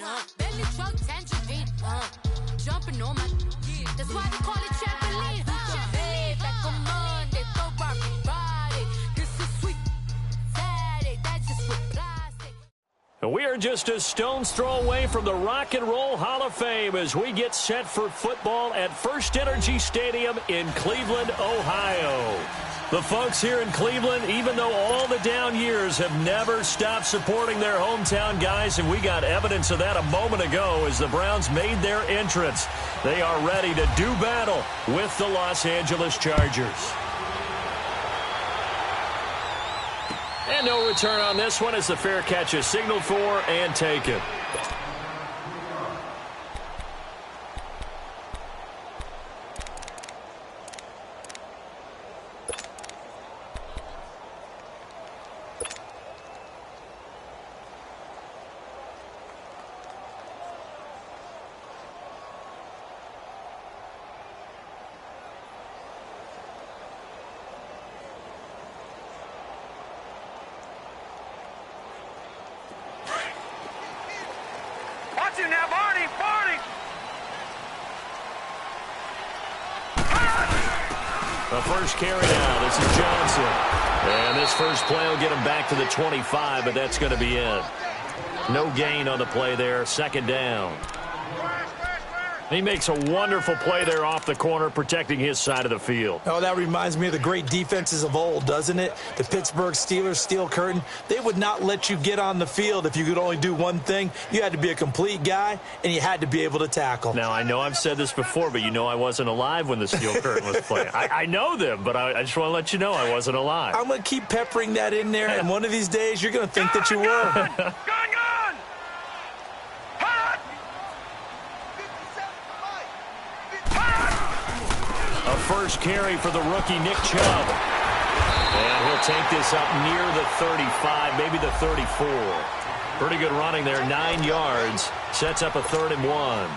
Belly truck, tangerine, jumping on my. That's why they call it trampoline. Trampoline, back on Monday, throw Barbie Friday. This is sweet Saturday, that's just with plastic. We are just a stone's throw away from the Rock and Roll Hall of Fame as we get set for football at First Energy Stadium in Cleveland, Ohio. The folks here in Cleveland, even though all the down years, have never stopped supporting their hometown guys, and we got evidence of that a moment ago as the Browns made their entrance. They are ready to do battle with the Los Angeles Chargers. And no return on this one as the fair catch is signaled for and taken. Now, Barney! The first carry now. This is Johnson. And this first play will get him back to the 25, but that's going to be it. No gain on the play there. Second down. He makes a wonderful play there off the corner, protecting his side of the field. Oh, that reminds me of the great defenses of old, doesn't it? The Pittsburgh Steelers steel curtain. They would not let you get on the field if you could only do one thing. You had to be a complete guy, and you had to be able to tackle. Now, I know I've said this before, but you know I wasn't alive when the steel curtain was playing. I know them, but I just want to let you know I wasn't alive. I'm going to keep peppering that in there, and one of these days you're going to think that you were. First carry for the rookie Nick Chubb. And he'll take this up near the 35, maybe the 34. Pretty good running there, 9 yards. Sets up a 3rd and 1. Well,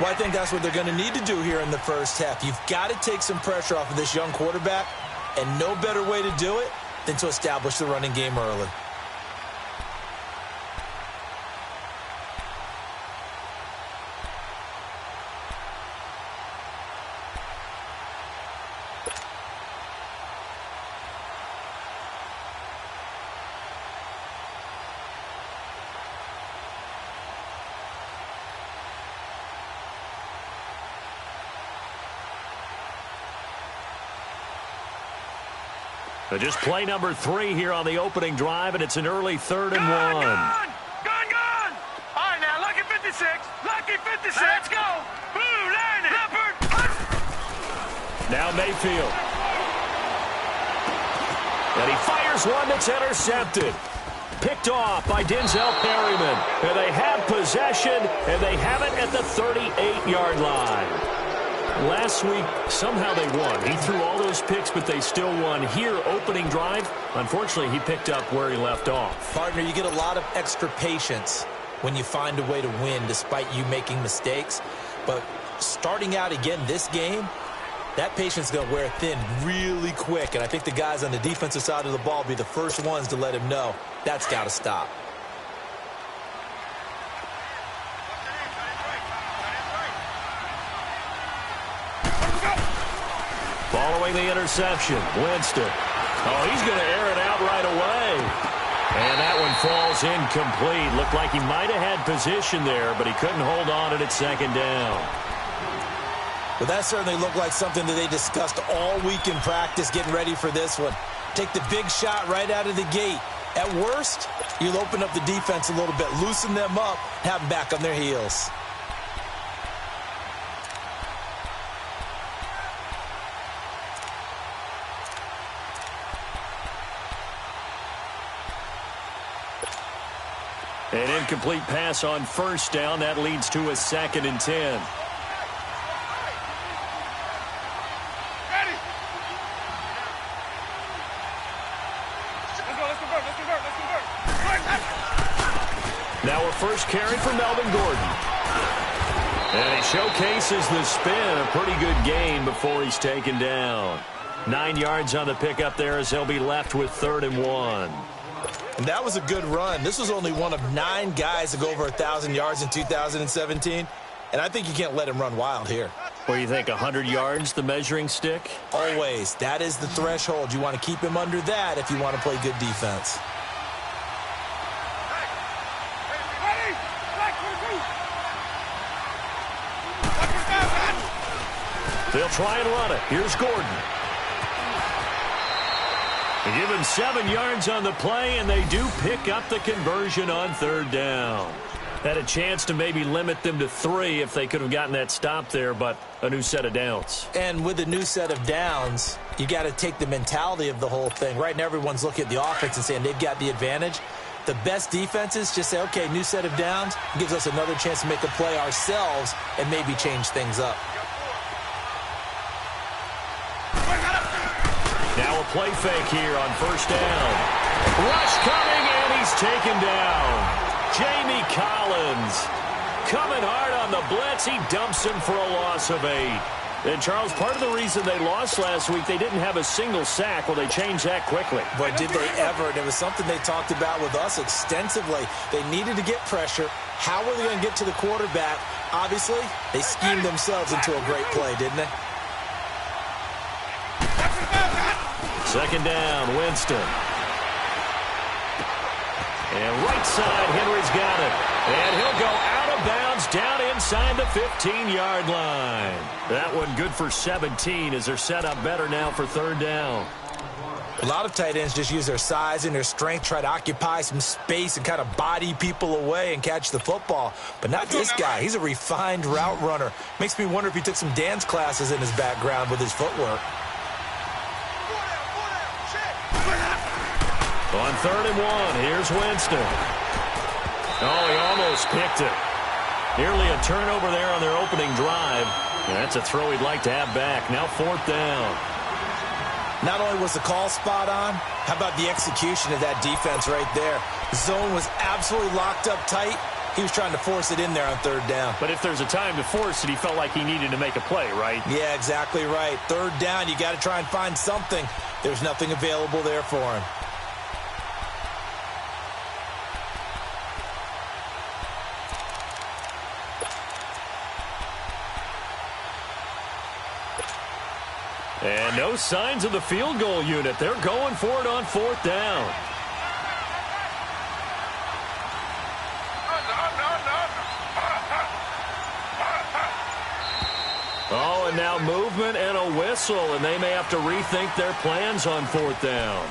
I think that's what they're going to need to do here in the first half. You've got to take some pressure off of this young quarterback, and no better way to do it than to establish the running game early. Just play number 3 here on the opening drive, and it's an early 3rd and 1. Gone! All right, now, lucky 56. Lucky 56. Let's go. Blue, line it. Leopard. Now Mayfield. And he fires one that's intercepted. Picked off by Denzel Perryman. And they have possession, and they have it at the 38-yard line. Last week, somehow they won. He threw all those picks, but they still won. Here, opening drive, unfortunately, he picked up where he left off. Partner, you get a lot of extra patience when you find a way to win despite you making mistakes. But starting out again this game, that patience is going to wear thin really quick. And I think the guys on the defensive side of the ball will be the first ones to let him know that's got to stop. Following the interception, Winston. Oh, he's going to air it out right away. And that one falls incomplete. Looked like he might have had position there, but he couldn't hold on to it at second down. Well, that certainly looked like something that they discussed all week in practice getting ready for this one. Take the big shot right out of the gate. At worst, you'll open up the defense a little bit, loosen them up, have them back on their heels. An incomplete pass on first down. That leads to a 2nd and 10. Now a first carry for Melvin Gordon. And he showcases the spin. A pretty good gain before he's taken down. 9 yards on the pickup there as they'll be left with 3rd and 1. And that was a good run. This was only one of 9 guys to go over 1,000 yards in 2017, and I think you can't let him run wild here. What do you think, 100 yards, the measuring stick? Always. That is the threshold. You want to keep him under that if you want to play good defense. They'll try and run it. Here's Gordon. They give him 7 yards on the play, and they do pick up the conversion on 3rd down. Had a chance to maybe limit them to 3 if they could have gotten that stop there, but a new set of downs. And with a new set of downs, you got to take the mentality of the whole thing. Right now, everyone's looking at the offense and saying they've got the advantage. The best defenses just say, okay, new set of downs, gives us another chance to make a play ourselves and maybe change things up. Now a play fake here on 1st down. Rush coming, and he's taken down. Jamie Collins coming hard on the blitz. He dumps him for a loss of 8. And, Charles, part of the reason they lost last week, they didn't have a single sack. Well, they changed that quickly. But did they ever? And it was something they talked about with us extensively. They needed to get pressure. How were they going to get to the quarterback? Obviously, they schemed themselves into a great play, didn't they? 2nd down, Winston. And right side, Henry's got it. And he'll go out of bounds down inside the 15-yard line. That one good for 17 as they're set up better now for 3rd down. A lot of tight ends just use their size and their strength, try to occupy some space and kind of body people away and catch the football. But not this guy. He's a refined route runner. Makes me wonder if he took some dance classes in his background with his footwork. On 3rd and 1, here's Winston. Oh, he almost picked it. Nearly a turnover there on their opening drive. And that's a throw he'd like to have back. Now 4th down. Not only was the call spot on, how about the execution of that defense right there? The zone was absolutely locked up tight. He was trying to force it in there on 3rd down. But if there's a time to force it, he felt like he needed to make a play, right? Yeah, exactly right. 3rd down, you got to try and find something. There's nothing available there for him. And no signs of the field goal unit. They're going for it on 4th down. Oh, and now movement and a whistle, and they may have to rethink their plans on 4th down.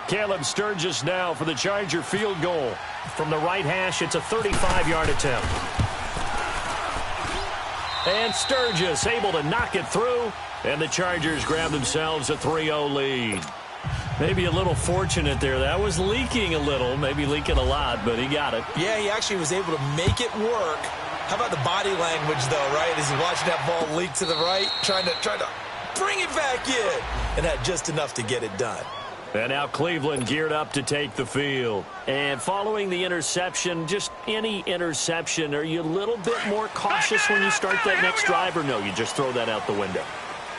Caleb Sturgis now for the Charger field goal. From the right hash, it's a 35-yard attempt. And Sturgis able to knock it through, and the Chargers grab themselves a 3-0 lead. Maybe a little fortunate there. That was leaking a little, maybe leaking a lot, but he got it. Yeah, he actually was able to make it work. How about the body language, though, right? As he's watching that ball leak to the right, trying to bring it back in, and had just enough to get it done. And now Cleveland geared up to take the field. And following the interception, just any interception, are you a little bit more cautious when you start that next drive, or no, you just throw that out the window?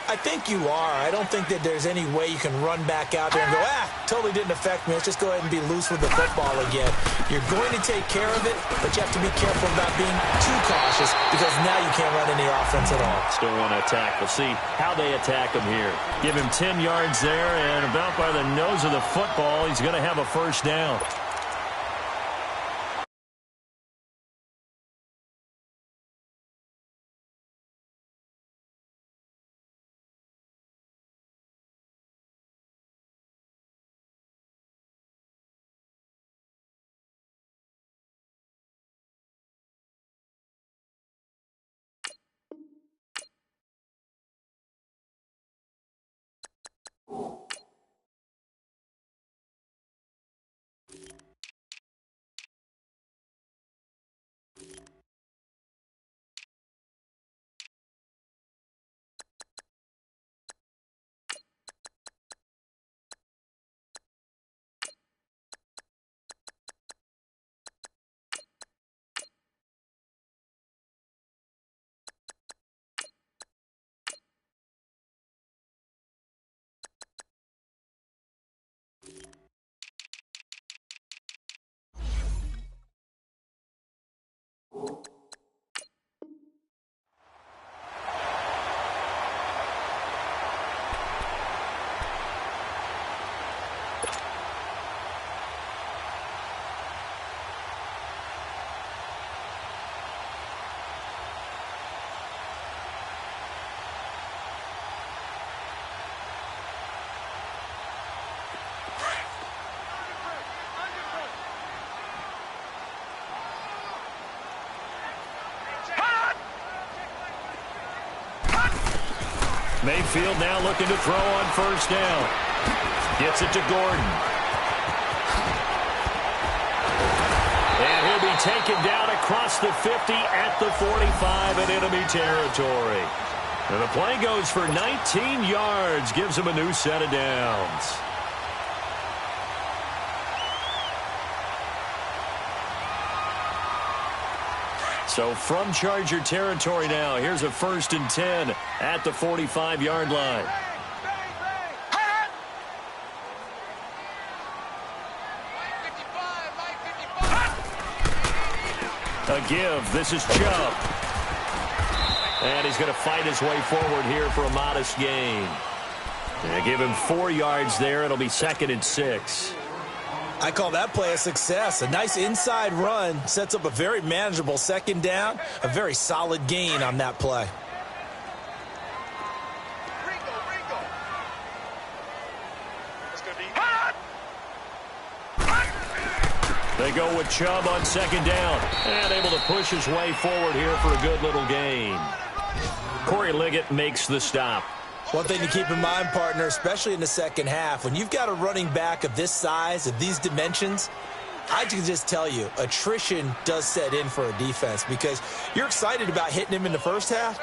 I think you are. I don't think that there's any way you can run back out there and go, totally didn't affect me. Let's just go ahead and be loose with the football again. You're going to take care of it, but you have to be careful about being too cautious because now you can't run any offense at all. Still want to attack. We'll see how they attack him here. Give him 10 yards there, and about by the nose of the football, he's going to have a 1st down. Mayfield now looking to throw on first down. Gets it to Gordon. And he'll be taken down across the 50 at the 45 in enemy territory. And the play goes for 19 yards, gives him a new set of downs. So from Charger territory now, here's a 1st and 10 at the 45-yard line. A give. This is Chubb. And he's going to fight his way forward here for a modest gain. They give him 4 yards there. It'll be 2nd and 6. I call that play a success. A nice inside run sets up a very manageable 2nd down. A very solid gain on that play. They go with Chubb on 2nd down. And able to push his way forward here for a good little gain. Corey Liggett makes the stop. One thing to keep in mind, partner, especially in the second half, when you've got a running back of this size, of these dimensions, I can just tell you, attrition does set in for a defense because you're excited about hitting him in the first half.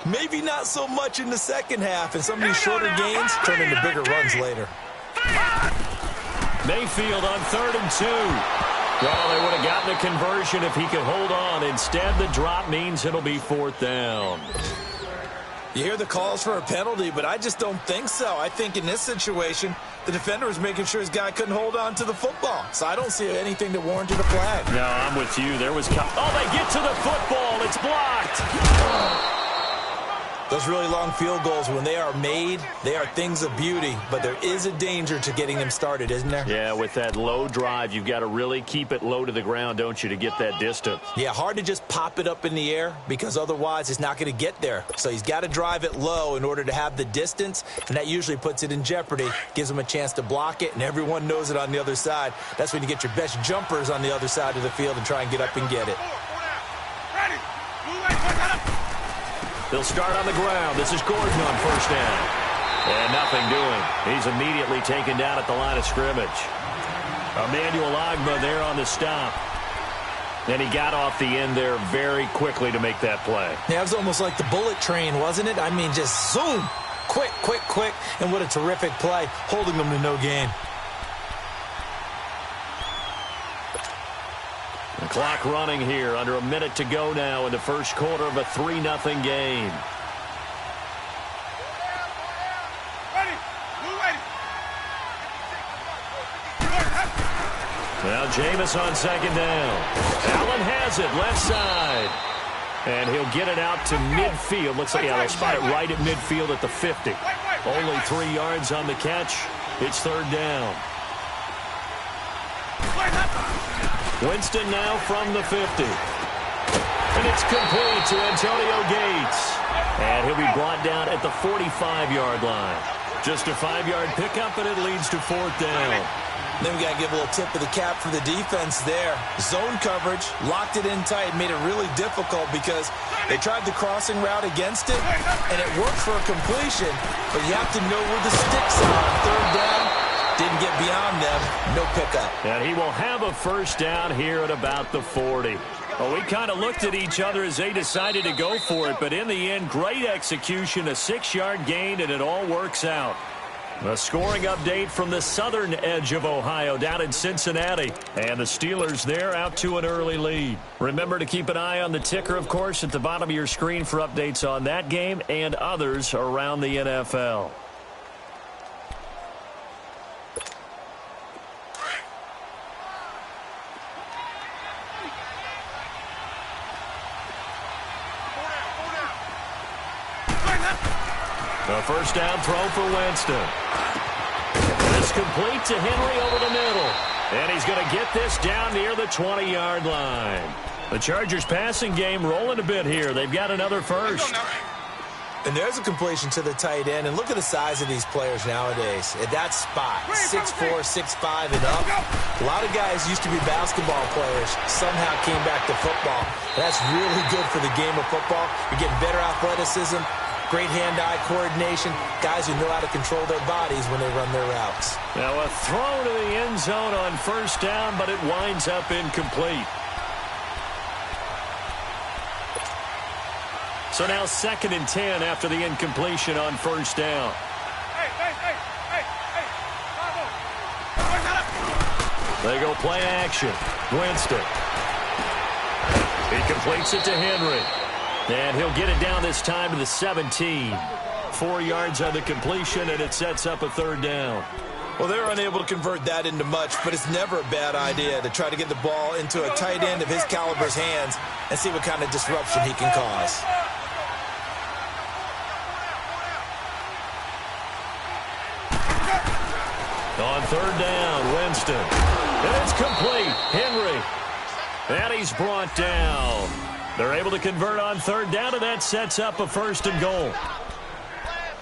Maybe not so much in the second half, and some of these shorter gains turn into bigger runs later. Mayfield on 3rd and 2. Well, they would have gotten a conversion if he could hold on. Instead, the drop means it'll be 4th down. You hear the calls for a penalty, but I just don't think so. I think in this situation, the defender was making sure his guy couldn't hold on to the football. So I don't see anything that warranted a flag. No, I'm with you. There was... Oh, they get to the football. It's blocked. Those really long field goals, when they are made, they are things of beauty. But there is a danger to getting them started, isn't there? Yeah, with that low drive, you've got to really keep it low to the ground, don't you, to get that distance. Yeah, hard to just pop it up in the air because otherwise it's not going to get there. So he's got to drive it low in order to have the distance, and that usually puts it in jeopardy, gives him a chance to block it, and everyone knows it on the other side. That's when you get your best jumpers on the other side of the field and try and get up and get it. They'll start on the ground. This is Gordon on 1st down. And nothing doing. He's immediately taken down at the line of scrimmage. Emmanuel Ogbah there on the stop. And he got off the end there very quickly to make that play. Yeah, it was almost like the bullet train, wasn't it? I mean, just zoom. Quick, quick, quick. And what a terrific play, holding them to no gain. The clock running here, under a minute to go now in the first quarter of a 3-0 game. Now Jameis on 2nd down. Allen has it, left side. And he'll get it out to midfield. Looks like, yeah, they'll spot it right at midfield at the 50. Only 3 yards on the catch. It's 3rd down. Winston now from the 50. And it's complete to Antonio Gates. And he'll be brought down at the 45-yard line. Just a 5-yard pickup, and it leads to 4th down. Then we got to give a little tip of the cap for the defense there. Zone coverage, locked it in tight, made it really difficult because they tried the crossing route against it, and it worked for a completion, but you have to know where the sticks are on 3rd down. Didn't get beyond them, no pickup. And he will have a 1st down here at about the 40. Well, we kind of looked at each other as they decided to go for it, but in the end, great execution, a 6-yard gain, and it all works out. A scoring update from the southern edge of Ohio down in Cincinnati. And the Steelers there out to an early lead. Remember to keep an eye on the ticker, of course, at the bottom of your screen for updates on that game and others around the NFL. A 1st down throw for Winston. It's complete to Henry over the middle. And he's going to get this down near the 20-yard line. The Chargers passing game rolling a bit here. They've got another 1st. And there's a completion to the tight end. And look at the size of these players nowadays. At that spot, 6'4", 6'5", and up. A lot of guys used to be basketball players, somehow came back to football. That's really good for the game of football. You're getting better athleticism, great hand-eye coordination, guys who know how to control their bodies when they run their routes. Now a throw to the end zone on first down, but it winds up incomplete. So now 2nd and 10 after the incompletion on first down. They go play action. Winston. He completes it to Henry. And he'll get it down this time to the 17. 4 yards on the completion, and it sets up a 3rd down. Well, they're unable to convert that into much, but it's never a bad idea to try to get the ball into a tight end of his caliber's hands and see what kind of disruption he can cause. On 3rd down, Winston. And it's complete. Henry. And he's brought down. They're able to convert on 3rd down, and that sets up a 1st and goal.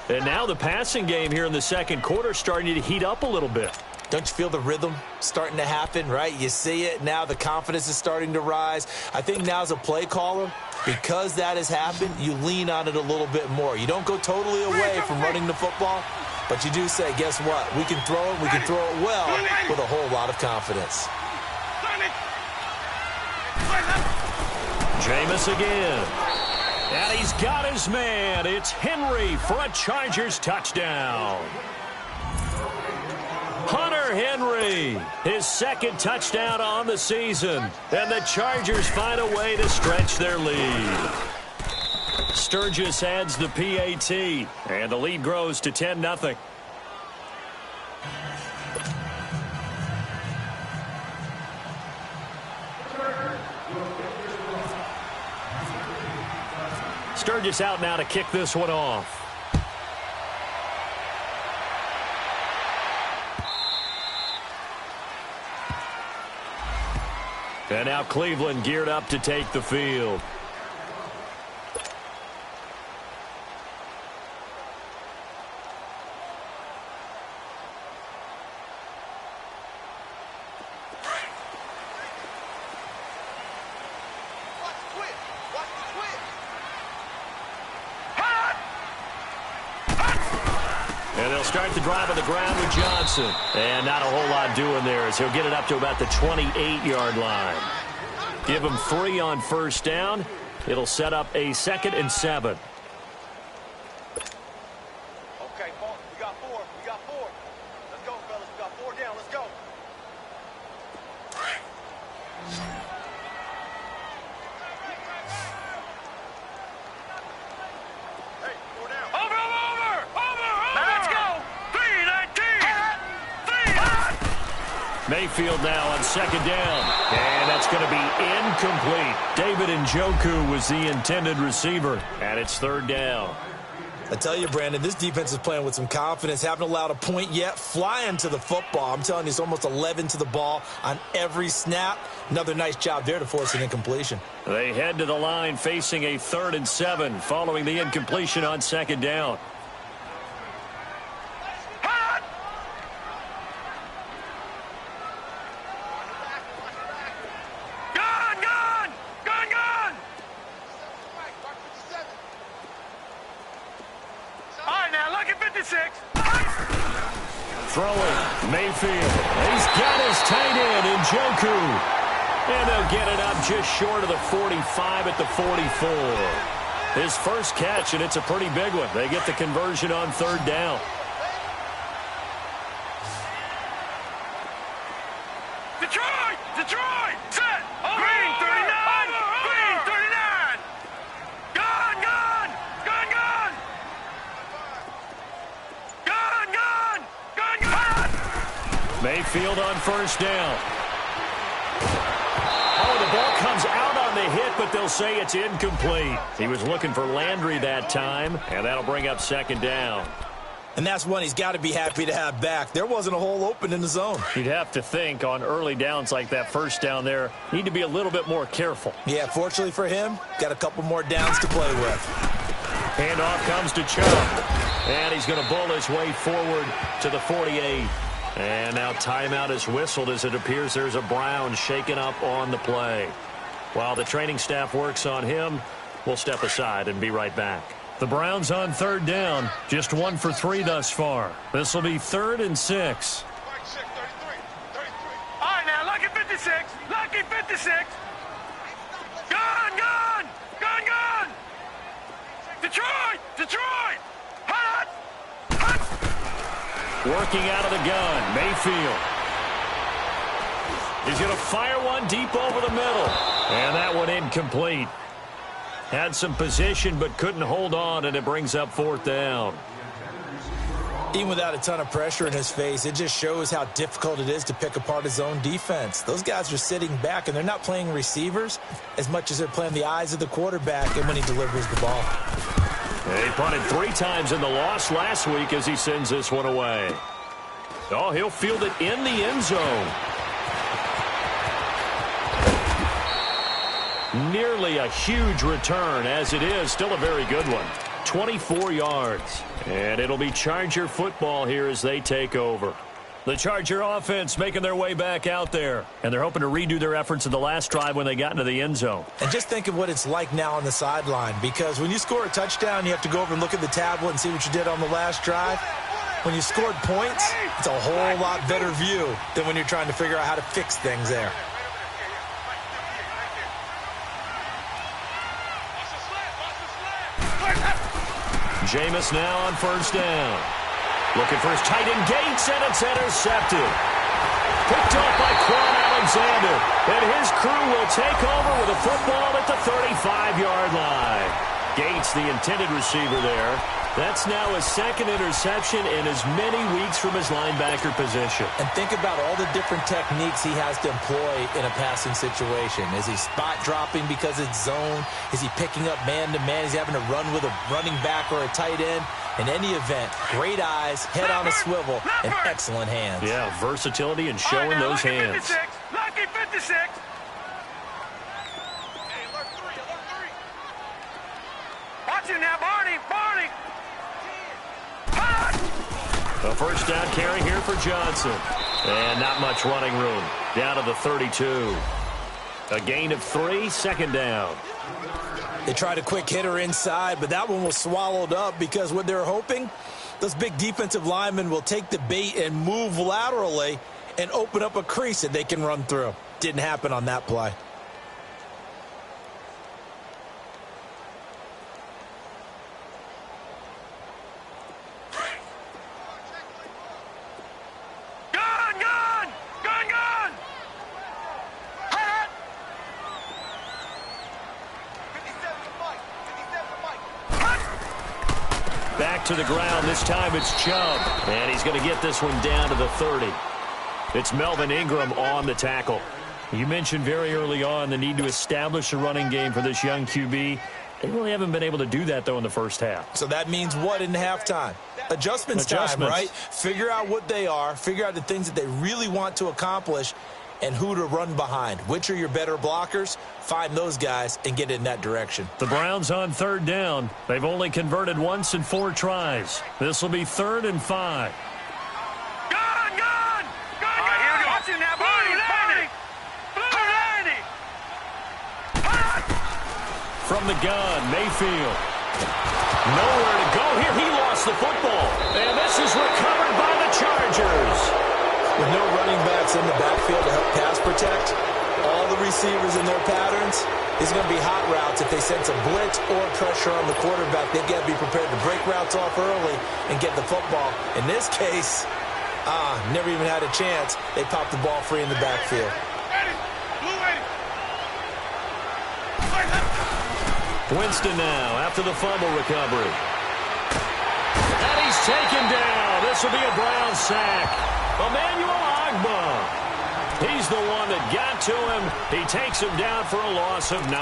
And now the passing game here in the 2nd quarter starting to heat up a little bit. Don't you feel the rhythm starting to happen, right? You see it now. The confidence is starting to rise. I think now as a play caller, because that has happened, you lean on it a little bit more. You don't go totally away from running the football, but you do say, guess what? We can throw it. We can throw it well with a whole lot of confidence. Jameis again. And he's got his man. It's Henry for a Chargers touchdown. Hunter Henry, his 2nd touchdown on the season. And the Chargers find a way to stretch their lead. Sturgis adds the PAT, and the lead grows to 10-0. Sturgis out now to kick this one off. And now Cleveland geared up to take the field. And they'll start the drive on the ground with Johnson. And not a whole lot doing there as he'll get it up to about the 28-yard line. Give him 3 on first down. It'll set up a 2nd and 7. Okay, we got 4. We got 4. Let's go, fellas. We got 4 down. Let's go. Hey, 4 down. Over. Let's go. 3-19. Mayfield now on 2nd down. And that's going to be incomplete. David Njoku was the intended receiver. And it's 3rd down. I tell you, Brandon, this defense is playing with some confidence. Haven't allowed a point yet. Flying to the football. I'm telling you, it's almost 11 to the ball on every snap. Another nice job there to force an incompletion. They head to the line facing a 3rd and 7 following the incompletion on 2nd down. Throwing, Mayfield. He's got his tight end, Njoku. And they'll get it up just short of the 45 at the 44. His first catch, and it's a pretty big one. They get the conversion on 3rd down. Detroit, set. Green 39. Green 39. Gone. Mayfield on first down. Oh, the ball comes out on the hit, but they'll say it's incomplete. He was looking for Landry that time, and that'll bring up 2nd down. And that's one he's got to be happy to have back. There wasn't a hole open in the zone. You'd have to think on early downs like that first down there, need to be a little bit more careful. Yeah, fortunately for him, got a couple more downs to play with. Handoff comes to Chubb. And he's going to bull his way forward to the 48. And now timeout is whistled as it appears there's a Brown shaken up on the play. While the training staff works on him, we'll step aside and be right back. The Browns on third down, just 1 for 3 thus far. This will be 3rd and 6. All right, now, lucky 56. Lucky 56. Gone. Detroit. Hot. Working out of the gun, Mayfield. He's going to fire one deep over the middle. And that one incomplete. Had some position but couldn't hold on, and it brings up 4th down. Even without a ton of pressure in his face, it just shows how difficult it is to pick apart his own defense. Those guys are sitting back, and they're not playing receivers as much as they're playing the eyes of the quarterback and when he delivers the ball. He punted 3 times in the loss last week as he sends this one away. Oh, he'll field it in the end zone. Nearly a huge return, as it is still a very good one. 24 yards. And it'll be Charger football here as they take over. The Charger offense making their way back out there. And they're hoping to redo their efforts in the last drive when they got into the end zone. And just think of what it's like now on the sideline. Because when you score a touchdown, you have to go over and look at the tablet and see what you did on the last drive. When you scored points, it's a whole lot better view than when you're trying to figure out how to fix things there. Jameis now on 1st down. Looking for his tight end Gates, and it's intercepted. Picked off by Quan Alexander. And his crew will take over with a football at the 35-yard line. Gates, the intended receiver there. That's now his 2nd interception in as many weeks from his linebacker position. And think about all the different techniques he has to employ in a passing situation. Is he spot dropping because it's zone? Is he picking up man-to-man? Is he having to run with a running back or a tight end? In any event, great eyes, head on a swivel, and excellent hands. Yeah, versatility and showing those hands. 56. Lucky 56. Watch him now, Barney. A 1st down carry here for Johnson. And not much running room. Down to the 32. A gain of 3, 2nd down. They tried a quick hitter inside, but that one was swallowed up because what they're hoping, those big defensive linemen will take the bait and move laterally and open up a crease that they can run through. Didn't happen on that play. Back to the ground. This time it's Chubb. And he's going to get this one down to the 30. It's Melvin Ingram on the tackle. You mentioned very early on the need to establish a running game for this young QB. They really haven't been able to do that, though, in the first half. So that means what in halftime? Adjustments time, right? Figure out what they are. Figure out the things that they really want to accomplish and who to run behind. Which are your better blockers? Find those guys and get in that direction. The Browns on 3rd down. They've only converted once in 4 tries. This will be 3rd and 5. Gone! Watch him now, Barney. From the gun, Mayfield. Nowhere to go here. He lost the football. And this is recovered by the Chargers. With no running backs in the backfield to help pass protect, all the receivers in their patterns, is going to be hot routes. If they sense a blitz or pressure on the quarterback, they've got to be prepared to break routes off early and get the football. In this case, never even had a chance. They popped the ball free in the backfield. Winston now after the fumble recovery. And he's taken down. This will be a Brown sack. Emmanuel Ogbah. He's the one that got to him. He takes him down for a loss of 9.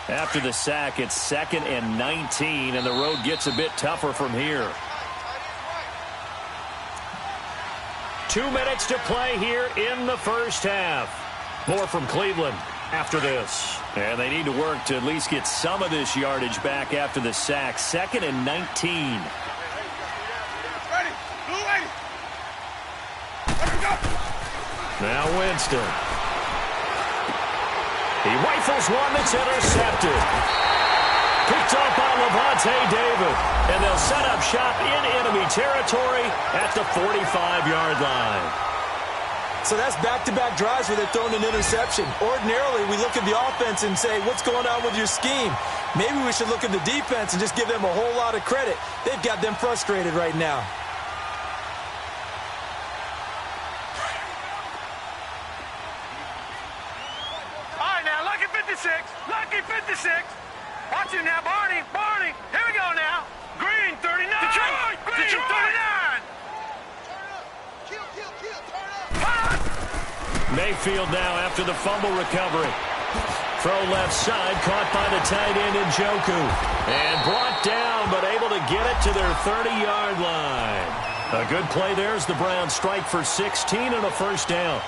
After the sack, it's 2nd and 19, and the road gets a bit tougher from here. 2 minutes to play here in the first half. More from Cleveland after this. And they need to work to at least get some of this yardage back after the sack. 2nd and 19. Now Winston. He rifles one that's intercepted. Picked off by Levante David. And they'll set up shop in enemy territory at the 45-yard line. So that's back-to-back drives where they're throwing an interception. Ordinarily, we look at the offense and say, what's going on with your scheme? Maybe we should look at the defense and just give them a whole lot of credit. They've got them frustrated right now. All right, now, lucky 56. Lucky 56. Watch him now, Barney. Barney. Here we go now. Green, 39. Detroit. Green, Detroit. 39. Mayfield now after the fumble recovery. Throw left side, caught by the tight end Njoku. And brought down, but able to get it to their 30-yard line. A good play there as the Browns strike for 16 and a first down.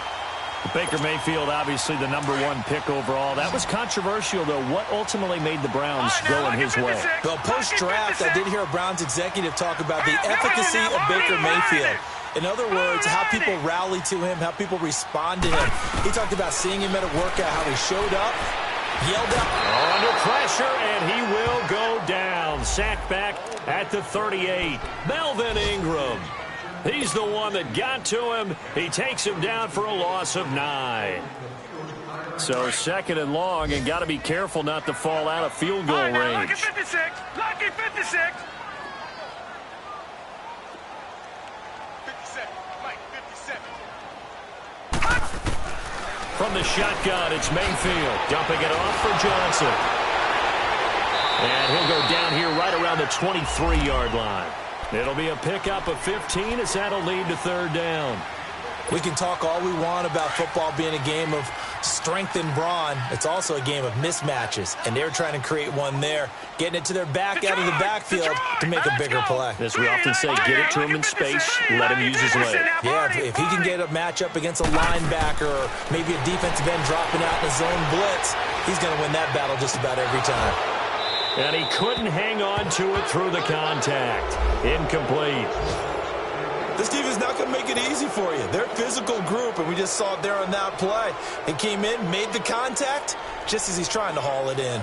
Baker Mayfield, obviously the #1 pick overall. That was controversial, though. What ultimately made the Browns go in his way? Well, post-draft, I did hear a Browns executive talk about the efficacy of Baker Mayfield. In other words, how people rally to him, how people respond to him. He talked about seeing him at a workout, how he showed up, yelled up. Under pressure, and he will go down. Sacked back at the 38. Melvin Ingram. He's the one that got to him. He takes him down for a loss of 9. So 2nd and long, and got to be careful not to fall out of field goal range. Lucky 56. Lucky 56. 57. Mike, 57. From the shotgun, it's Mayfield. Dumping it off for Johnson. And he'll go down here right around the 23-yard line. It'll be a pickup of 15 as that'll lead to 3rd down. We can talk all we want about football being a game of strength and brawn. It's also a game of mismatches, and they're trying to create one there, getting it to their back out of the backfield to make a bigger play. As we often say, get it to him in space, let him use his leg. Yeah, if he can get a matchup against a linebacker or maybe a defensive end dropping out in a zone blitz, he's going to win that battle just about every time. And he couldn't hang on to it through the contact. Incomplete. This defense is not going to make it easy for you. They're a physical group, and we just saw it there on that play. He came in, made the contact, just as he's trying to haul it in.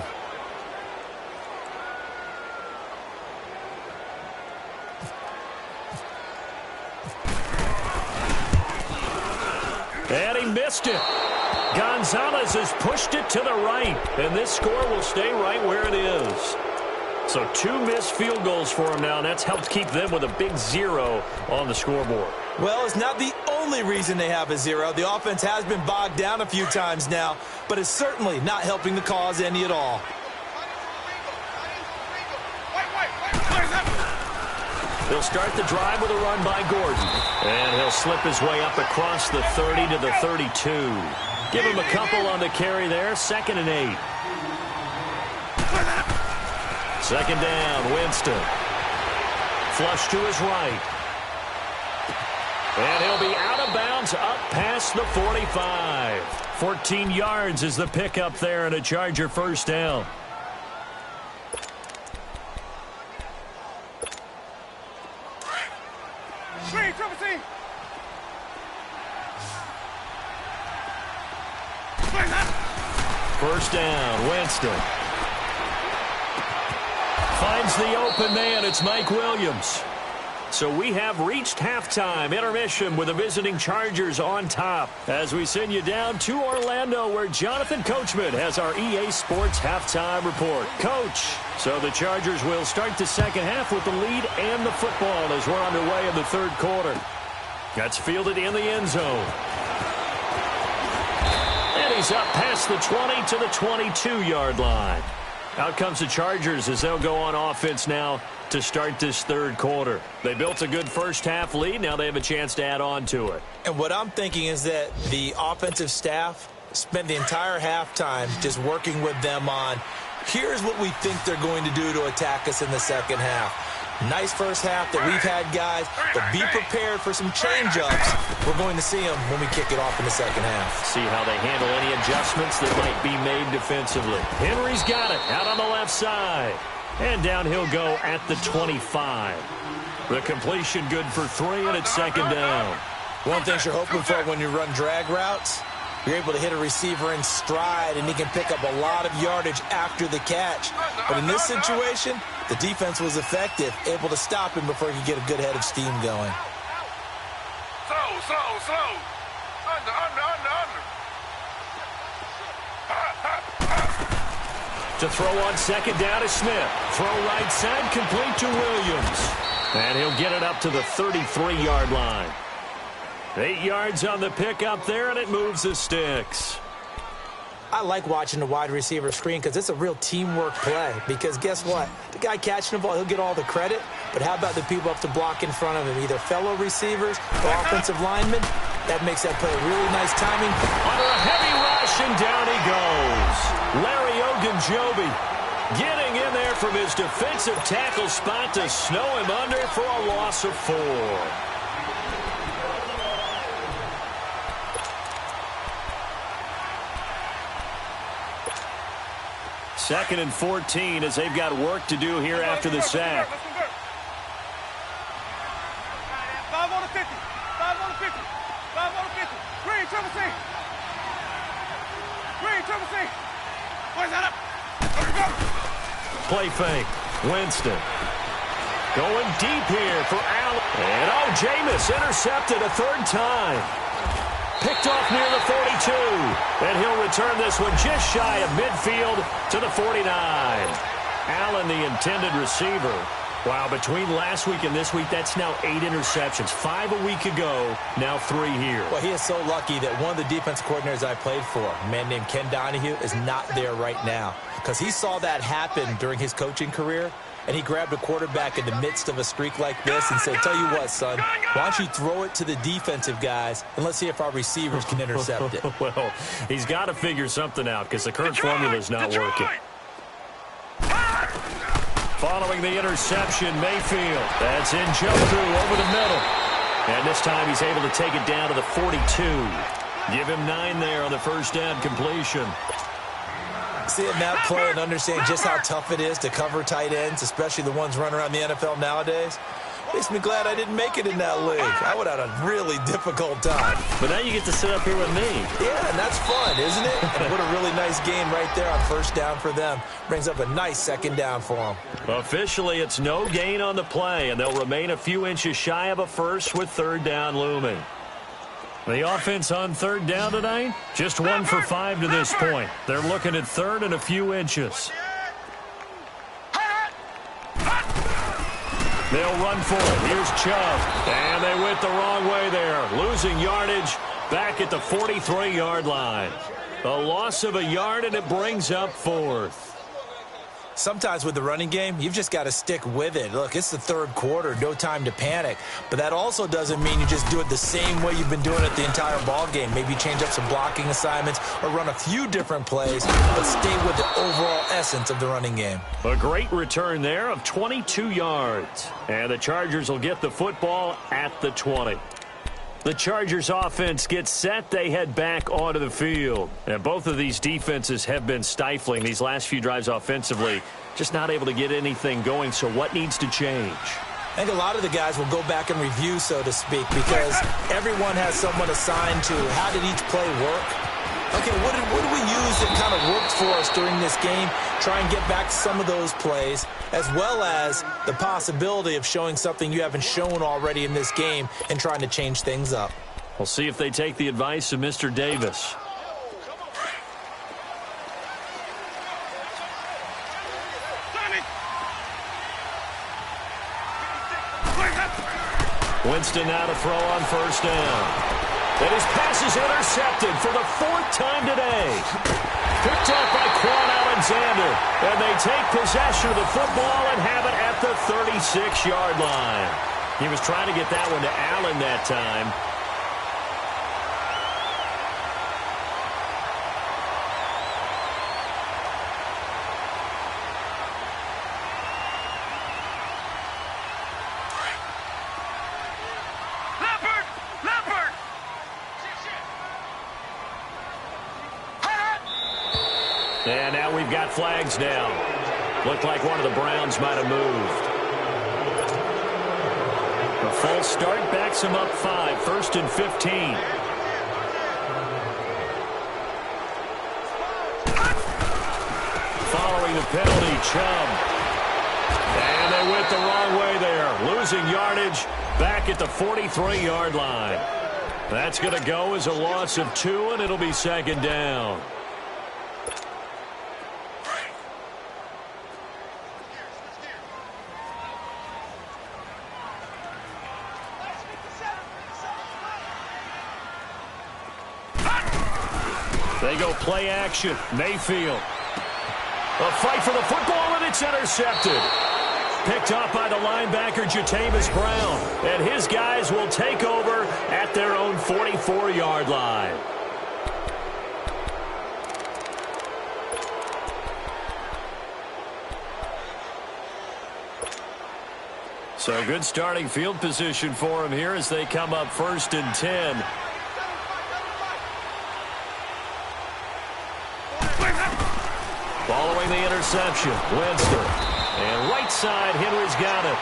And he missed it. Gonzalez has pushed it to the right, and this score will stay right where it is. So 2 missed field goals for him now, and that's helped keep them with a big 0 on the scoreboard. Well, it's not the only reason they have a 0. The offense has been bogged down a few times now, but it's certainly not helping the cause any at all. He'll start the drive with a run by Gordon. And he'll slip his way up across the 30 to the 32. Give him a couple on the carry there. 2nd and 8. 2nd down, Winston. Flush to his right. And he'll be out of bounds up past the 45. 14 yards is the pickup there and a Charger first down. First down, Winston. Finds the open man. It's Mike Williams. So we have reached halftime. Intermission with the visiting Chargers on top. As we send you down to Orlando, where Jonathan Coachman has our EA Sports halftime report. Coach, so the Chargers will start the second half with the lead and the football as we're underway in the 3rd quarter. That's fielded in the end zone. And he's up past the 20 to the 22-yard line. Out comes the Chargers as they'll go on offense now to start this 3rd quarter. They built a good first half lead. Now they have a chance to add on to it. And what I'm thinking is that the offensive staff spent the entire halftime just working with them on, here's what we think they're going to do to attack us in the second half. Nice first half that we've had, guys, but be prepared for some change-ups. We're going to see them when we kick it off in the second half. See how they handle any adjustments that might be made defensively. Henry's got it out on the left side. And down he'll go at the 25. The completion good for 3, and it's second down. One thing you're hoping for when you run drag routes, you're able to hit a receiver in stride, and he can pick up a lot of yardage after the catch. But in this situation, the defense was effective, able to stop him before he could get a good head of steam going. Slow. Under. To throw on second down to Smith. Throw right side, complete to Williams. And he'll get it up to the 33-yard line. 8 yards on the pickup there, and it moves the sticks. I like watching the wide receiver screen because it's a real teamwork play. Because guess what? The guy catching the ball, he'll get all the credit. But how about the people up to block in front of him, either fellow receivers or offensive linemen? That makes that play really nice timing. Under a heavy rush, and down he goes. Larry Ogunjobi getting in there from his defensive tackle spot to snow him under for a loss of 4. Second and 14 as they've got work to do here after the sack. 5 on the 50. 5 on the 50. 5 on the 50. Green, triple C. Boys, that up. Let's go. Play fake. Winston. Going deep here for Allen. And Jameis intercepted a 3rd time. Picked off near the 42. And he'll return this one just shy of midfield to the 49. Allen, the intended receiver. Wow, between last week and this week, that's now 8 interceptions. 5 a week ago, now 3 here. Well, he is so lucky that one of the defense coordinators I played for, a man named Ken Donahue, is not there right now. Because he saw that happen during his coaching career, and he grabbed a quarterback in the midst of a streak like this and said, tell you what, son, why don't you throw it to the defensive guys, and let's see if our receivers can intercept it. Well, he's got to figure something out because the current formula is not working. Following the interception, Mayfield. That's Njoku over the middle. And this time he's able to take it down to the 42. Give him 9 there on the first down completion. Seeing that play and understand just how tough it is to cover tight ends, especially the ones running around the NFL nowadays, makes me glad I didn't make it in that league. I would have had a really difficult time. But now you get to sit up here with me. Yeah, and that's fun, isn't it? And what a really nice game right there on first down for them. Brings up a nice second down for them. Officially, it's no gain on the play, and they'll remain a few inches shy of a first with 3rd down looming. The offense on 3rd down tonight, just 1 for 5 to this point. They're looking at 3rd and a few inches. They'll run for it. Here's Chubb. And they went the wrong way there. Losing yardage back at the 43-yard line. A loss of a yard, and it brings up 4th. Sometimes with the running game, you've just got to stick with it. Look, it's the 3rd quarter, no time to panic. But that also doesn't mean you just do it the same way you've been doing it the entire ball game. Maybe change up some blocking assignments or run a few different plays, but stay with the overall essence of the running game. A great return there of 22 yards. And the Chargers will get the football at the 20. The Chargers offense gets set. They head back onto the field. And both of these defenses have been stifling these last few drives offensively. Just not able to get anything going. So what needs to change? I think a lot of the guys will go back and review, so to speak, because everyone has someone assigned to how did each play work. Okay, what did we use that kind of worked for us during this game? Try and get back some of those plays, as well as the possibility of showing something you haven't shown already in this game and trying to change things up. We'll see if they take the advice of Mr. Davis. Winston now to throw on first down. And his pass is intercepted for the 4th time today. Picked up by Quan Alexander. And they take possession of the football and have it at the 36-yard line. He was trying to get that one to Allen that time. And now we've got flags down. Looked like one of the Browns might have moved. A false start backs him up 5, 1st and 15. Following the penalty, Chubb. And they went the wrong way there. Losing yardage back at the 43-yard line. That's going to go as a loss of 2, and it'll be 2nd down. They go play action. Mayfield. A fight for the football, and it's intercepted. Picked off by the linebacker, Jatavis Brown. And his guys will take over at their own 44-yard line. So good starting field position for him here as they come up 1st and 10. Following the interception, Winston. And right side, Henry's got it.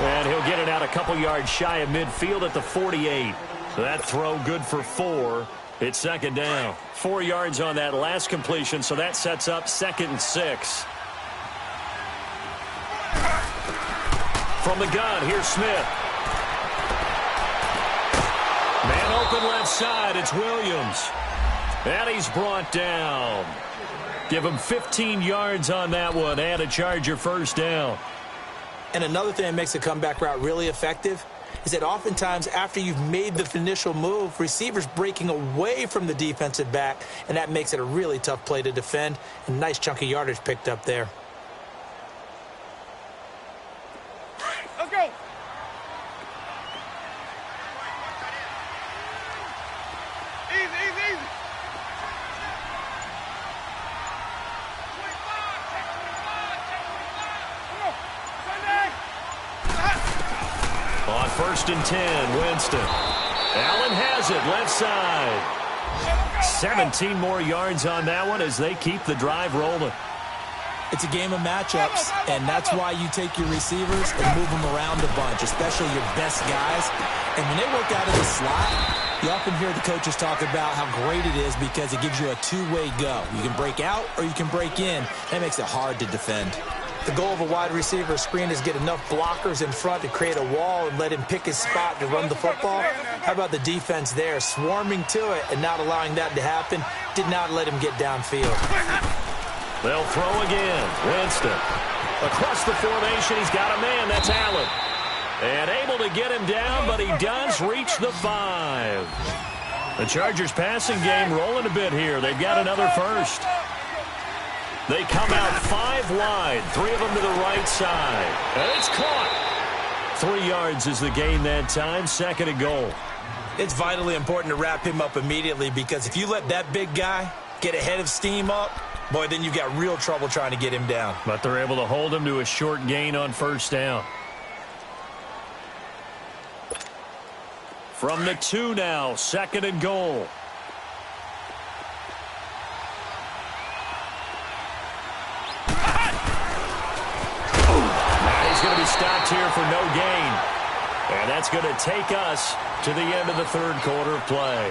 And he'll get it out a couple yards shy of midfield at the 48. That throw good for 4. It's 2nd down. 4 yards on that last completion, so that sets up 2nd and 6. From the gun, here's Smith. Man open left side, it's Williams. And he's brought down. Give him 15 yards on that one and a Charger 1st down. And another thing that makes a comeback route really effective is that oftentimes after you've made the initial move, receivers breaking away from the defensive back, and that makes it a really tough play to defend. A nice chunk of yardage picked up there. Let's go. Easy, easy, easy. On 1st and 10, Winston. Allen has it, left side. 17 more yards on that one as they keep the drive rolling. It's a game of matchups, and that's why you take your receivers and move them around a bunch, especially your best guys. And when they work out of the slot, you often hear the coaches talk about how great it is because it gives you a two-way go. You can break out or you can break in. That makes it hard to defend. The goal of a wide receiver screen is get enough blockers in front to create a wall and let him pick his spot to run the football. How about the defense there, swarming to it and not allowing that to happen? Did not let him get downfield. They'll throw again. Winston. Across the formation, he's got a man. That's Allen. And able to get him down, but he does reach the 5. The Chargers passing game rolling a bit here. They've got another first. They come out 5 wide, 3 of them to the right side. And it's caught. 3 yards is the gain that time, 2nd and goal. It's vitally important to wrap him up immediately because if you let that big guy get ahead of steam up, boy, then you've got real trouble trying to get him down. But they're able to hold him to a short gain on 1st down. From the 2 now, 2nd and goal. Going to be stopped here for no gain. And that's going to take us to the end of the 3rd quarter of play.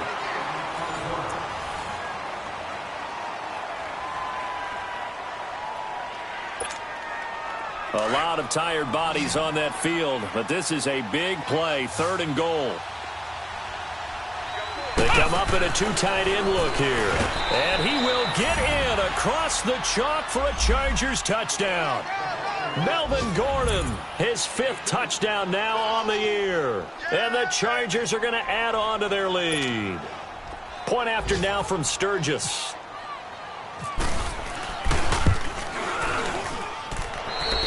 A lot of tired bodies on that field, but this is a big play, 3rd and goal. They come up in a 2 tight end look here. And he will get in across the chalk for a Chargers touchdown. Melvin Gordon, his 5th touchdown now on the year. And the Chargers are going to add on to their lead. Point after now from Sturgis.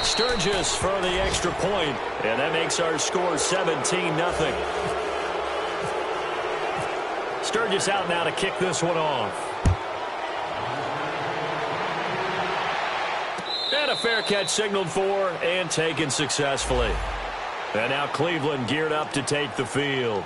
Sturgis for the extra point, and that makes our score 17-0. Sturgis out now to kick this one off. And a fair catch signaled for and taken successfully. And now Cleveland geared up to take the field.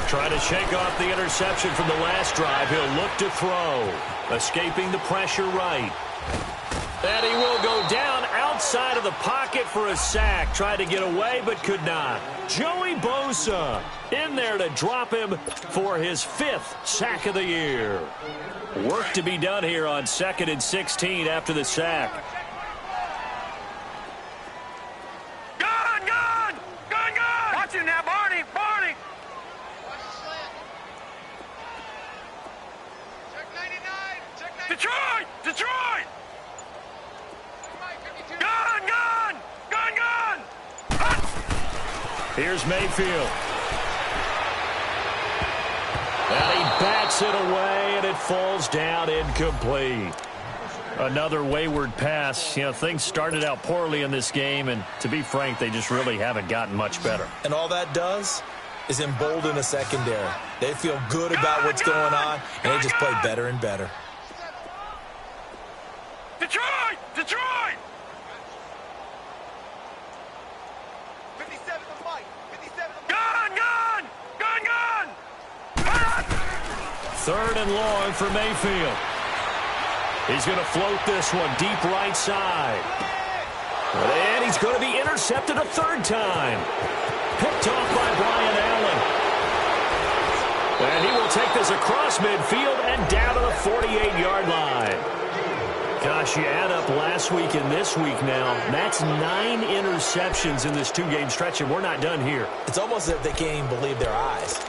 Trying to shake off the interception from the last drive. He'll look to throw. Escaping the pressure right. And he will go down outside of the pocket for a sack. Tried to get away, but could not. Joey Bosa in there to drop him for his 5th sack of the year. Work to be done here on 2nd and 16 after the sack. Gun! Gun! Gun! Gun! Watch it now, Barney! Barney! Check 99! Check 99! Detroit! Detroit! Gun! Gun! Gun! Gun! Hut! Here's Mayfield. And he bats it away, and it falls down incomplete. Another wayward pass. You know, things started out poorly in this game, and to be frank, they just really haven't gotten much better. And all that does is embolden a secondary. They feel good about what's going on, and they just play better and better. Detroit! Detroit! 57 to Mike! 57 to Mike! Gun! Gun! Gun! Gun! Hut! 3rd and long for Mayfield. He's going to float this one deep right side. And he's going to be intercepted a 3rd time. Picked off by Brian Allen. And he will take this across midfield and down to the 48-yard line. Gosh, you add up last week and this week now. That's 9 interceptions in this 2-game stretch, and we're not done here. It's almost as if they can't even believe their eyes.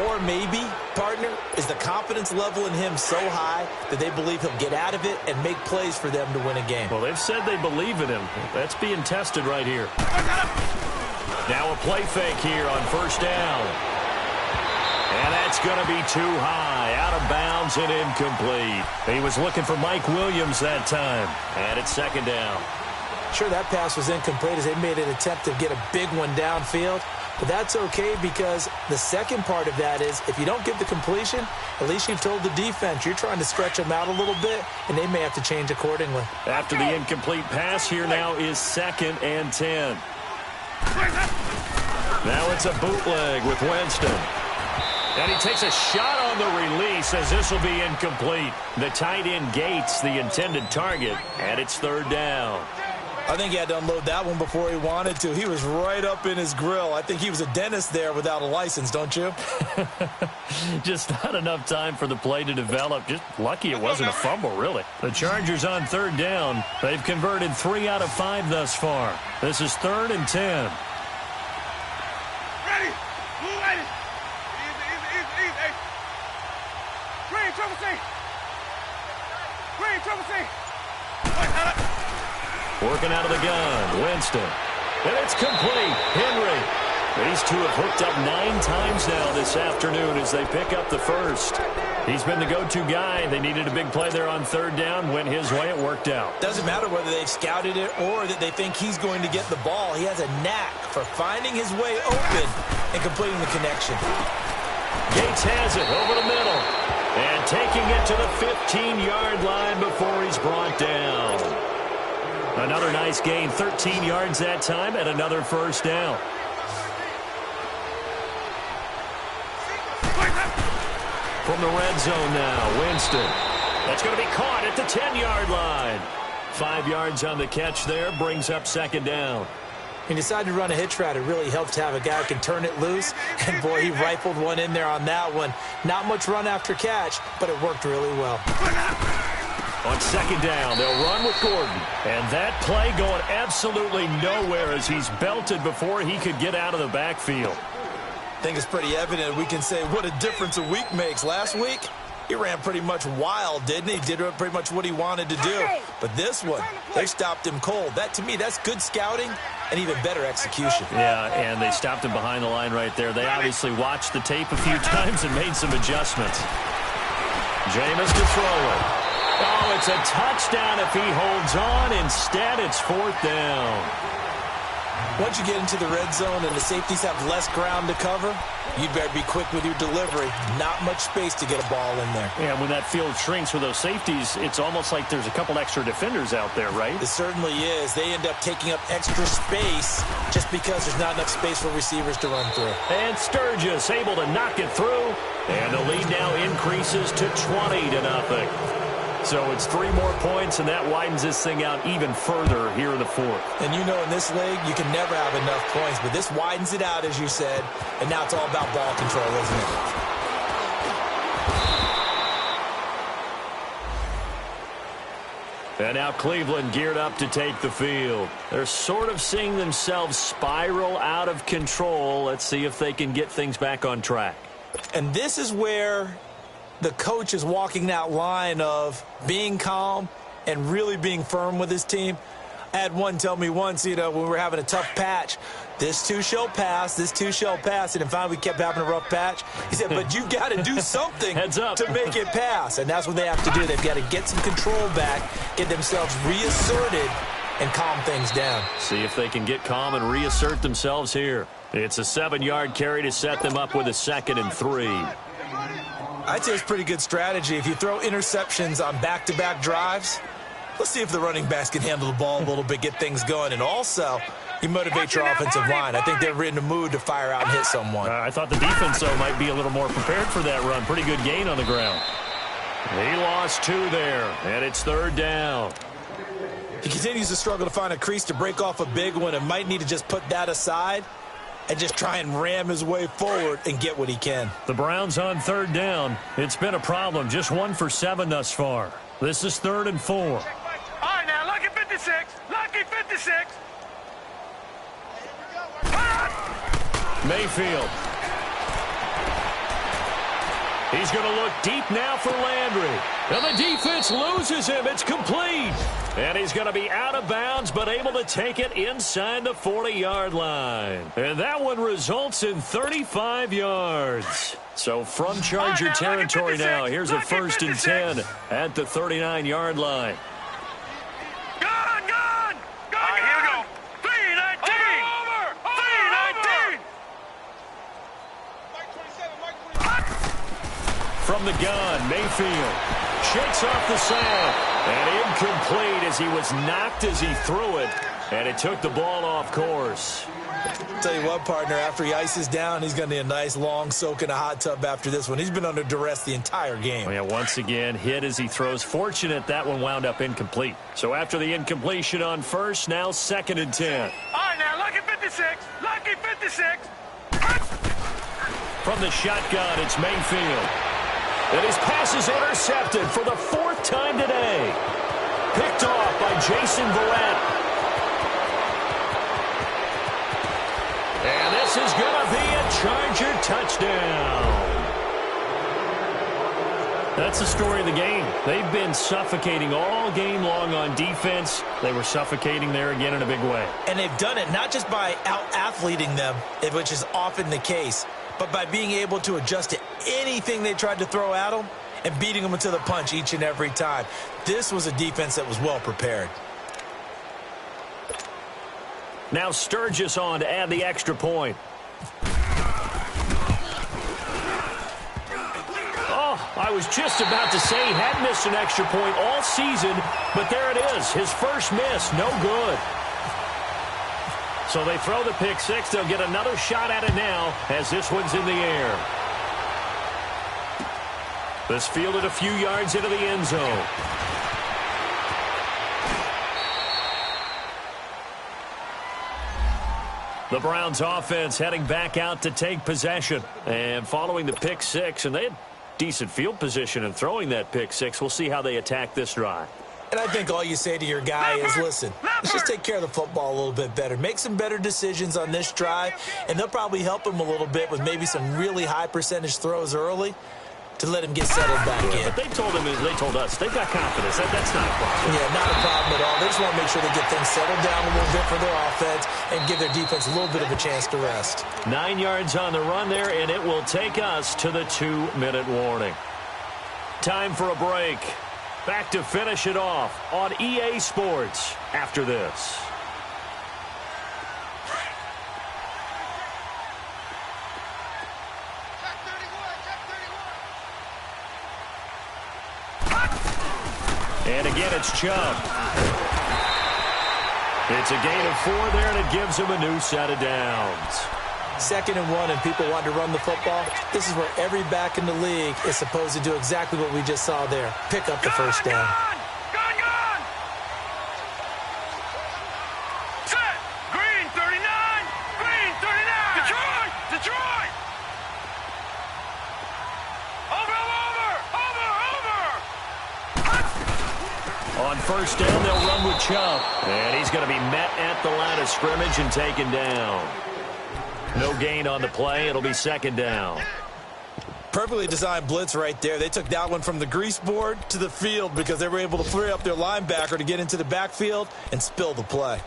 Or maybe, partner, is the confidence level in him so high that they believe he'll get out of it and make plays for them to win a game. Well, they've said they believe in him. That's being tested right here. Now a play fake here on 1st down. And that's going to be too high. Out of bounds and incomplete. He was looking for Mike Williams that time. And it's 2nd down. Sure, that pass was incomplete as they made an attempt to get a big one downfield. But that's okay because the second part of that is if you don't get the completion, at least you've told the defense you're trying to stretch them out a little bit, and they may have to change accordingly. After the incomplete pass, here now is 2nd and 10. Now it's a bootleg with Winston. And he takes a shot on the release as this will be incomplete. The tight end Gates, the intended target, and it's 3rd down. I think he had to unload that one before he wanted to. He was right up in his grill. I think he was a dentist there without a license, don't you? Just not enough time for the play to develop. Just lucky it wasn't a fumble, really. The Chargers on 3rd down. They've converted 3 out of 5 thus far. This is 3rd and 10. Ready! Move ready! Easy! Green, triple C! Green, triple C! Working out of the gun, Winston. And it's complete. Henry. These two have hooked up 9 times now this afternoon as they pick up the 1st. He's been the go-to guy. They needed a big play there on 3rd down. Went his way. It worked out. Doesn't matter whether they've scouted it or that they think he's going to get the ball. He has a knack for finding his way open and completing the connection. Gates has it over the middle. And taking it to the 15-yard line before he's brought down. Another nice gain, 13 yards that time, and another 1st down. From the red zone now, Winston. That's going to be caught at the 10-yard line. 5 yards on the catch there, brings up 2nd down. He decided to run a hitch route. It really helped to have a guy who can turn it loose. And, boy, he rifled one in there on that one. Not much run after catch, but it worked really well. On 2nd down, they'll run with Gordon. And that play going absolutely nowhere as he's belted before he could get out of the backfield. I think it's pretty evident we can say what a difference a week makes. Last week, he ran pretty much wild, didn't he? Did pretty much what he wanted to do. But this one, they stopped him cold. That, to me, that's good scouting and even better execution. Yeah, and they stopped him behind the line right there. They obviously watched the tape a few times and made some adjustments. Jameis to throw it. Oh, it's a touchdown if he holds on. Instead, it's 4th down. Once you get into the red zone and the safeties have less ground to cover, you better be quick with your delivery. Not much space to get a ball in there. Yeah, when that field shrinks with those safeties, it's almost like there's a couple extra defenders out there, right? It certainly is. They end up taking up extra space just because there's not enough space for receivers to run through. And Sturgis able to knock it through. And the lead now increases to 20-0. So it's 3 more points, and that widens this thing out even further here in the fourth. And you know, in this league, you can never have enough points, but this widens it out, as you said, and now it's all about ball control, isn't it? And now Cleveland geared up to take the field. They're sort of seeing themselves spiral out of control. Let's see if they can get things back on track. And this is where the coach is walking that line of being calm and really being firm with his team. I had one tell me once, when we were having a tough patch, this too shall pass, this too shall pass. And finally we kept having a rough patch. He said, but you got to do something Heads up. to make it pass. And that's what they have to do. They've got to get some control back, get themselves reasserted, and calm things down. See if they can get calm and reassert themselves here. It's a 7-yard carry to set them up with a 2nd and 3. I'd say it's pretty good strategy. If you throw interceptions on back-to-back drives, let's see if the running backs can handle the ball a little bit, get things going. And also, you motivate your offensive line. I think they're in the mood to fire out and hit someone. I thought the defense, though, might be a little more prepared for that run. Pretty good gain on the ground. He lost 2 there, and it's 3rd down. He continues to struggle to find a crease to break off a big one and might need to just put that aside and just try and ram his way forward and get what he can. The Browns on 3rd down. It's been a problem. Just 1 for 7 thus far. This is 3rd and 4. All right, now, lucky 56. Lucky 56. Mayfield. He's going to look deep now for Landry. And the defense loses him. It's complete. And he's going to be out of bounds, but able to take it inside the 40-yard line. And that one results in 35 yards. So from Charger territory now, here's a 1st and 10 at the 39-yard line. Gone! All right, here we go. 319. Over. 319. From the gun, Mayfield shakes off the sand. And incomplete as he was knocked as he threw it. And it took the ball off course. Tell you what, partner, after he ices down, he's going to need a nice long soak in a hot tub after this one. He's been under duress the entire game. Yeah, once again, hit as he throws. Fortunate that one wound up incomplete. So after the incompletion on 1st, now 2nd and 10. All right, now, lucky 56. Lucky 56. From the shotgun, it's Mayfield. And his pass is intercepted for the 4th time today. Picked off by Jason Verrett. And this is going to be a Charger touchdown. That's the story of the game. They've been suffocating all game long on defense. They were suffocating there again in a big way. And they've done it not just by out-athleting them, which is often the case, but by being able to adjust to anything they tried to throw at them and beating them into the punch each and every time. This was a defense that was well prepared. Now Sturgis on to add the extra point. Oh, I was just about to say he had missed an extra point all season, but there it is. His first miss, no good. So they throw the pick 6. They'll get another shot at it now as this one's in the air. This fielded a few yards into the end zone. The Browns offense heading back out to take possession. And following the pick 6, and they had decent field position in throwing that pick 6. We'll see how they attack this drive. And I think all you say to your guy is, listen, let's just take care of the football a little bit better. Make some better decisions on this drive, and they'll probably help him a little bit with maybe some really high percentage throws early to let him get settled back in. But they told us, they've got confidence. That's not a problem. Yeah, not a problem at all. They just want to make sure they get things settled down a little bit for their offense and give their defense a little bit of a chance to rest. 9 yards on the run there, and it will take us to the 2-minute warning. Time for a break. Back to finish it off on EA Sports after this. And again, it's Chubb. It's a gain of 4 there, and it gives him a new set of downs. 2nd and 1, and people want to run the football. This is where every back in the league is supposed to do exactly what we just saw there. Pick up the first down. Gone! Set! Green 39! Green 39! Detroit! Over! On first down, they'll run with Chubb. And he's going to be met at the line of scrimmage and taken down. No gain on the play. It'll be 2nd down. Perfectly designed blitz right there. They took that one from the grease board to the field because they were able to free up their linebacker to get into the backfield and spill the play.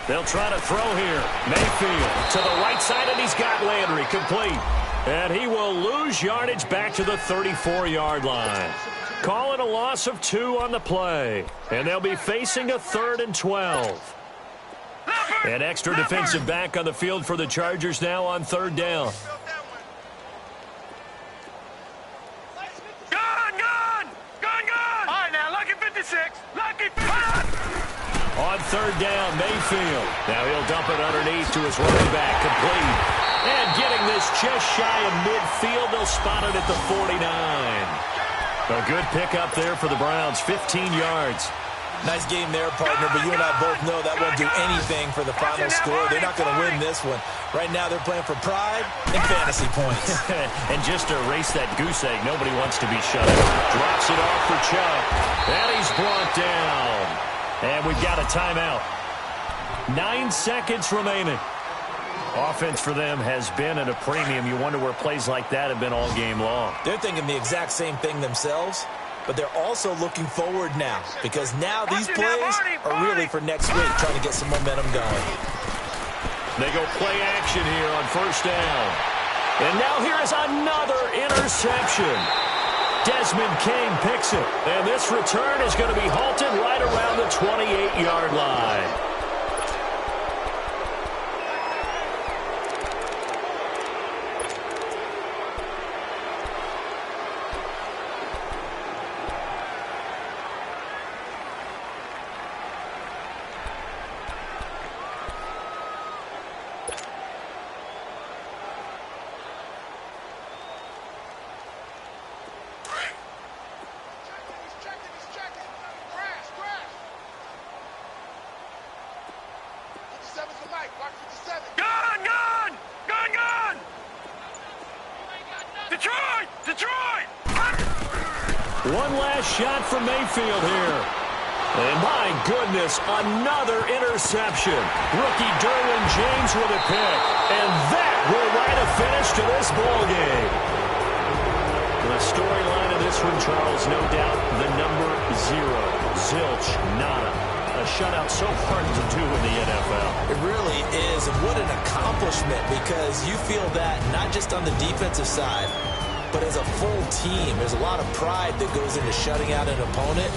They'll try to throw here. Mayfield to the right side, and he's got Landry complete. And he will lose yardage back to the 34-yard line. Call it a loss of 2 on the play. And they'll be facing a 3rd and 12. An extra defensive back on the field for the Chargers now on 3rd down. Gone! All right, now, lucky 56. Lucky 56. On 3rd down, Mayfield. Now he'll dump it underneath to his running back, complete. And getting this just shy of midfield, they'll spot it at the 49. A good pickup there for the Browns, 15 yards. Nice game there, partner, but you and I both know that won't do anything for the final score. They're not going to win this one. Right now, they're playing for pride and fantasy points. And just to erase that goose egg, nobody wants to be shut out. Drops it off for Chubb. And he's brought down. And we've got a timeout. 9 seconds remaining. Offense for them has been at a premium. You wonder where plays like that have been all game long. They're thinking the exact same thing themselves, but they're also looking forward now because now these plays are really for next week, trying to get some momentum going. They go play action here on first down. And now here is another interception. Desmond King picks it. And this return is going to be halted right around the 28-yard line. Detroit! One last shot from Mayfield here. And my goodness, another interception. Rookie Derwin James with a pick. And that will write a finish to this ball game. The storyline of this one, Charles, no doubt the number 0. Zilch, nada. A shutout so hard to do in the NFL. It really is. And what an accomplishment, because you feel that not just on the defensive side, but as a full team. There's a lot of pride that goes into shutting out an opponent.